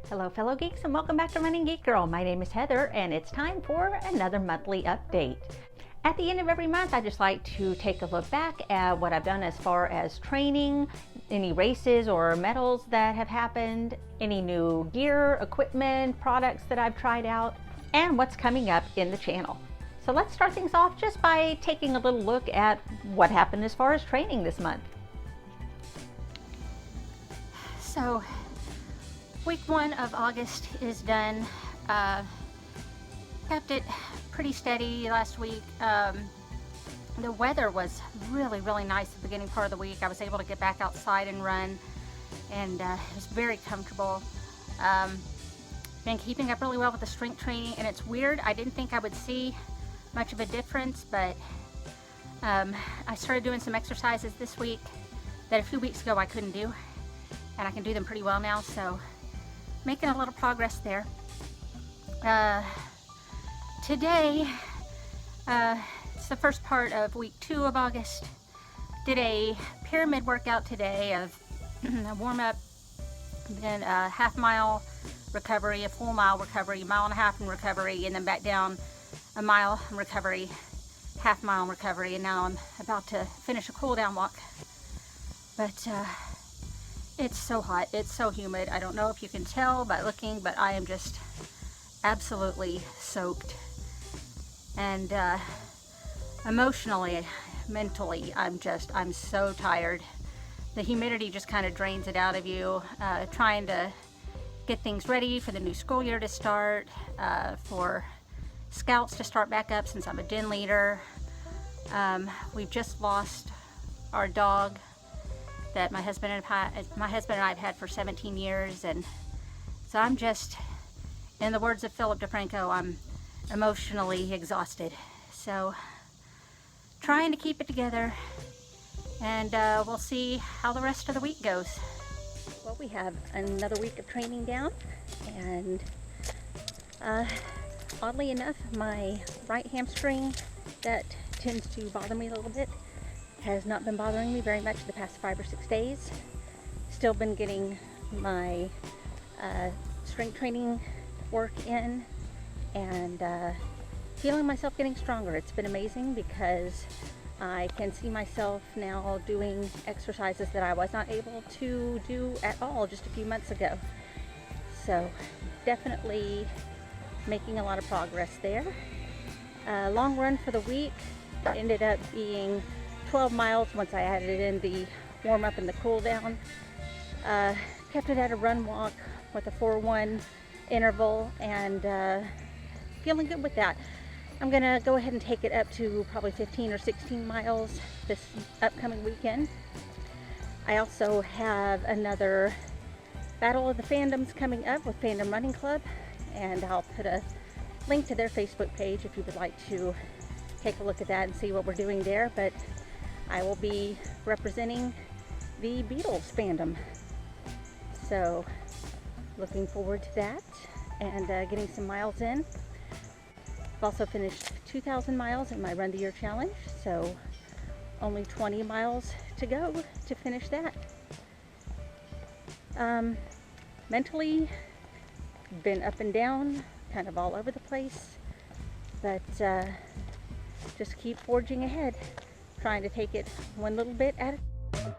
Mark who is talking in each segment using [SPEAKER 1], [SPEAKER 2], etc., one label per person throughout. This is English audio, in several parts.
[SPEAKER 1] Hello fellow geeks and welcome back to Running Geek Girl. My name is Heather and it's time for another monthly update. At the end of every month, I just like to take a look back at what I've done as far as training, any races or medals that have happened, any new gear, equipment, products that I've tried out, and what's coming up in the channel. So let's start things off just by taking a little look at what happened as far as training this month.
[SPEAKER 2] So week 1 of August is done. Kept it pretty steady last week. The weather was really nice at the beginning part of the week. I was able to get back outside and run, and it was very comfortable. Been keeping up really well with the strength training, and it's weird. I didn't think I would see much of a difference, but I started doing some exercises this week that a few weeks ago I couldn't do, and I can do them pretty well now, so making a little progress there. Today, it's the first part of week 2 of August. Did a pyramid workout today of a warm-up, then a half-mile recovery, a full mile recovery, a mile and a half in recovery, and then back down a mile in recovery, half-mile in recovery, and now I'm about to finish a cool-down walk. But it's so hot, it's so humid. I don't know if you can tell by looking, but I am just absolutely soaked. And emotionally, mentally, I'm so tired. The humidity just kind of drains it out of you. Trying to get things ready for the new school year to start, for scouts to start back up since I'm a den leader. We've just lost our dog that my husband and I have had for 17 years, and so I'm just, in the words of Philip DeFranco, I'm emotionally exhausted. So trying to keep it together, and we'll see how the rest of the week goes.
[SPEAKER 1] Well, we have another week of training down, and oddly enough, my right hamstring that tends to bother me a little bit has not been bothering me very much the past 5 or 6 days. Still been getting my strength training work in, and feeling myself getting stronger. It's been amazing because I can see myself now doing exercises that I was not able to do at all just a few months ago. So definitely making a lot of progress there. Long run for the week ended up being 12 miles once I added in the warm up and the cool down. Kept it at a run walk with a 4-1 interval, and feeling good with that. I'm gonna go ahead and take it up to probably 15 or 16 miles this upcoming weekend. I also have another Battle of the Fandoms coming up with Fandom Running Club, and I'll put a link to their Facebook page if you would like to take a look at that and see what we're doing there. But I will be representing the Beatles fandom, so looking forward to that and getting some miles in. I've also finished 2,000 miles in my Run the Year challenge, so only 20 miles to go to finish that. Mentally, been up and down, kind of all over the place, but just keep forging ahead, trying to take it one little bit at a time.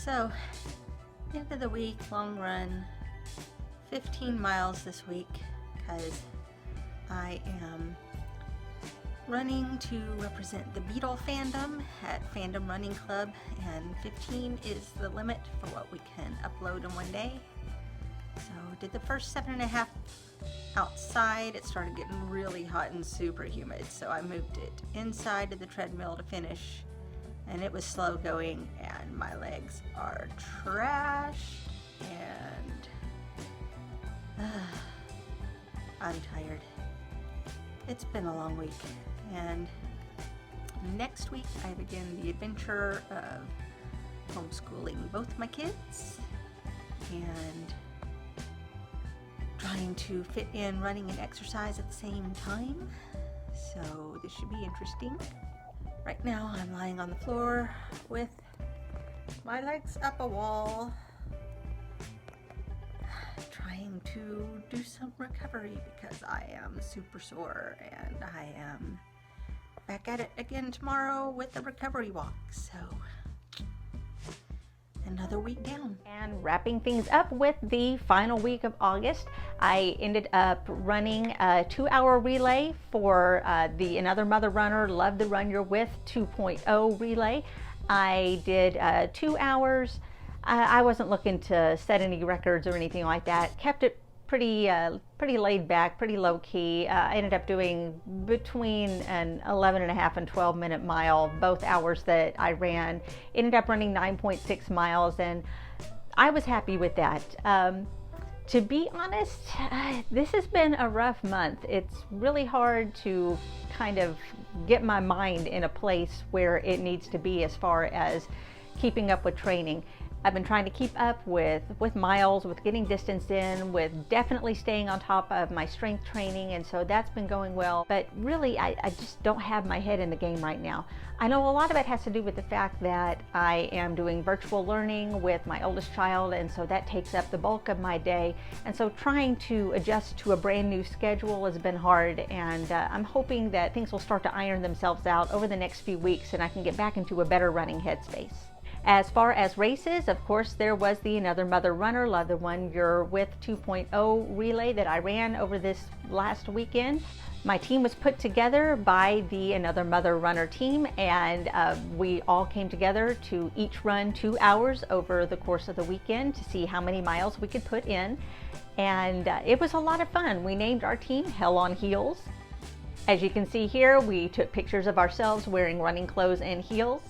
[SPEAKER 1] So, end of the week, long run, 15 miles this week, because I am running to represent the Beatle fandom at Fandom Running Club, and 15 is the limit for what we can upload in one day.
[SPEAKER 2] So did the first 7.5 outside. It started getting really hot and super humid, so I moved it inside to the treadmill to finish, and it was slow going, and my legs are trashed, and I'm tired. It's been a long week, and next week I begin the adventure of homeschooling both my kids and trying to fit in running and exercise at the same time. So this should be interesting. Right now I'm lying on the floor with my legs up a wall, trying to do some recovery because I am super sore, and I am back at it again tomorrow with the recovery walk. So another week down.
[SPEAKER 1] And wrapping things up with the final week of August, I ended up running a 2-hour relay for the Another Mother Runner Love the Run You're With 2.0 relay. I did 2 hours. I wasn't looking to set any records or anything like that. Kept it pretty laid back, pretty low key. I ended up doing between an 11.5 and 12-minute mile, both hours that I ran. Ended up running 9.6 miles, and I was happy with that. To be honest, this has been a rough month. It's really hard to kind of get my mind in a place where it needs to be as far as keeping up with training. I've been trying to keep up with miles, with getting distance in, with definitely staying on top of my strength training, and so that's been going well. But really, I just don't have my head in the game right now. I know a lot of it has to do with the fact that I am doing virtual learning with my oldest child, and so that takes up the bulk of my day. And so trying to adjust to a brand new schedule has been hard, and I'm hoping that things will start to iron themselves out over the next few weeks and I can get back into a better running headspace. As far as races, of course, there was the Another Mother Runner Love the One You're With 2.0 relay that I ran over this last weekend. My team was put together by the Another Mother Runner team, and we all came together to each run 2 hours over the course of the weekend to see how many miles we could put in. And it was a lot of fun. We named our team Hell on Heels. As you can see here, we took pictures of ourselves wearing running clothes and heels.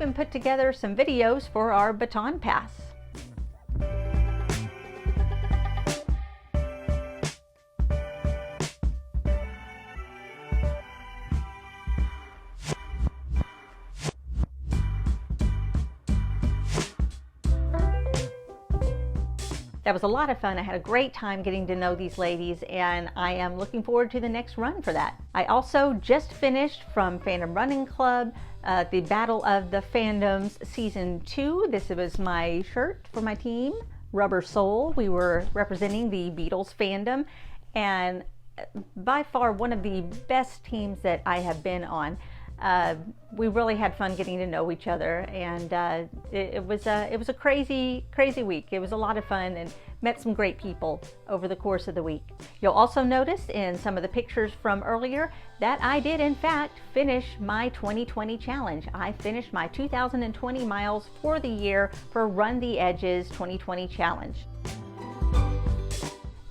[SPEAKER 1] And put together some videos for our baton pass. That was a lot of fun. I had a great time getting to know these ladies, and I am looking forward to the next run for that. I also just finished from Fandom Running Club, the Battle of the Fandoms Season 2. This was my shirt for my team, Rubber Soul. We were representing the Beatles fandom, and by far one of the best teams that I have been on. We really had fun getting to know each other, and it was a crazy week. It was a lot of fun, and met some great people over the course of the week. You'll also notice in some of the pictures from earlier that I did in fact finish my 2020 challenge. I finished my 2020 miles for the year for Run the Edges 2020 challenge.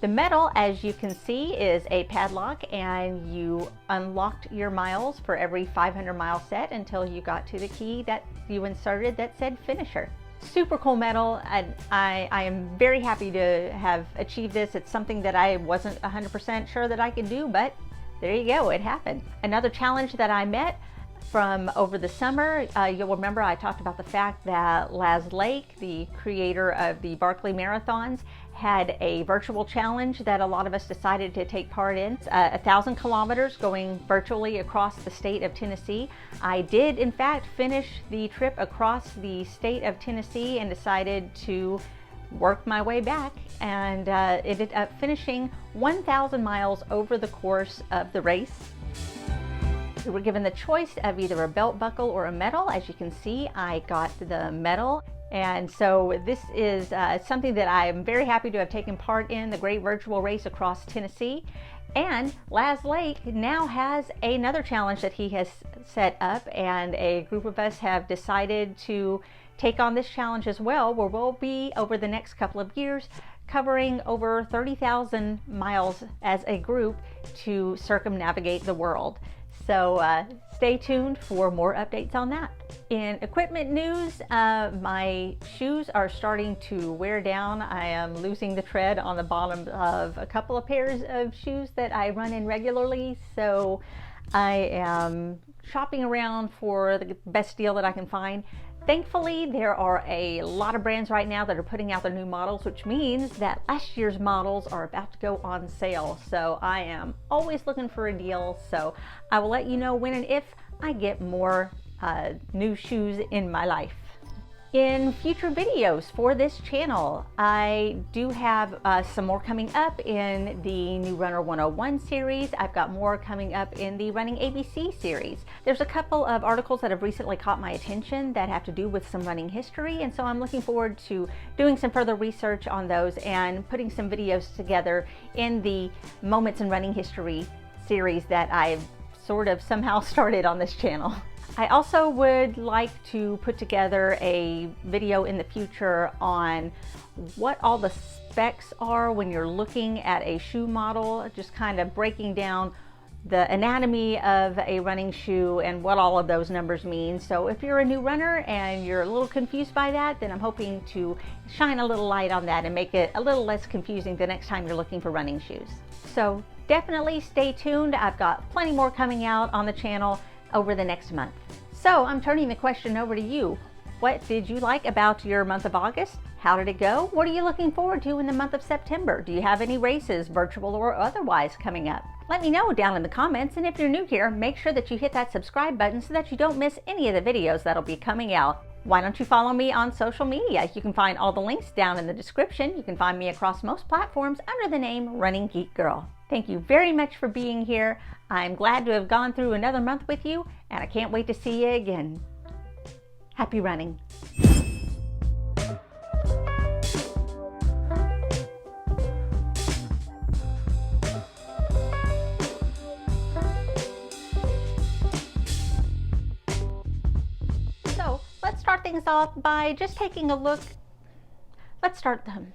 [SPEAKER 1] The medal, as you can see, is a padlock, and you unlocked your miles for every 500 mile set until you got to the key that you inserted that said finisher. Super cool medal, and I am very happy to have achieved this. It's something that I wasn't 100% sure that I could do, but there you go, it happened. Another challenge that I met from over the summer, you'll remember I talked about the fact that Laz Lake, the creator of the Barkley Marathons, had a virtual challenge that a lot of us decided to take part in. 1,000 kilometers going virtually across the state of Tennessee. I did in fact finish the trip across the state of Tennessee and decided to work my way back, and ended up finishing 1,000 miles over the course of the race. We were given the choice of either a belt buckle or a medal. As you can see, I got the medal.
[SPEAKER 3] And so this is something that I'm very happy to have taken part in, the great virtual race across Tennessee. And Laz Lake now has another challenge that he has set up, and a group of us have decided to take on this challenge as well, where we'll be, over the next couple of years, covering over 30,000 miles as a group to circumnavigate the world. So stay tuned for more updates on that. In equipment news, my shoes are starting to wear down. I am losing the tread on the bottom of a couple of pairs of shoes that I run in regularly. So I am shopping around for the best deal that I can find. Thankfully, there are a lot of brands right now that are putting out their new models, which means that last year's models are about to go on sale. So I am always looking for a deal. So I will let you know when and if I get more new shoes in my life. In future videos for this channel, I do have some more coming up in the New Runner 101 series. I've got more coming up in the Running ABC series. There's a couple of articles that have recently caught my attention that have to do with some running history, and so I'm looking forward to doing some further research on those and putting some videos together in the Moments in Running History series that I've sort of somehow started on this channel. I also would like to put together a video in the future on what all the specs are when you're looking at a shoe model, just kind of breaking down the anatomy of a running shoe and what all of those numbers mean. So if you're a new runner and you're a little confused by that, then I'm hoping to shine a little light on that and make it a little less confusing the next time you're looking for running shoes. So definitely stay tuned. I've got plenty more coming out on the channel over the next month. So I'm turning the question over to you. What did you like about your month of August? How did it go? What are you looking forward to in the month of September? Do you have any races, virtual or otherwise, coming up? Let me know down in the comments, and if you're new here, make sure that you hit that subscribe button so that you don't miss any of the videos that'll be coming out. Why don't you follow me on social media? You can find all the links down in the description. You can find me across most platforms under the name Running Geek Girl. Thank you very much for being here. I'm glad to have gone through another month with you, and I can't wait to see you again. Happy running. So let's start things off by just taking a look. Let's start them.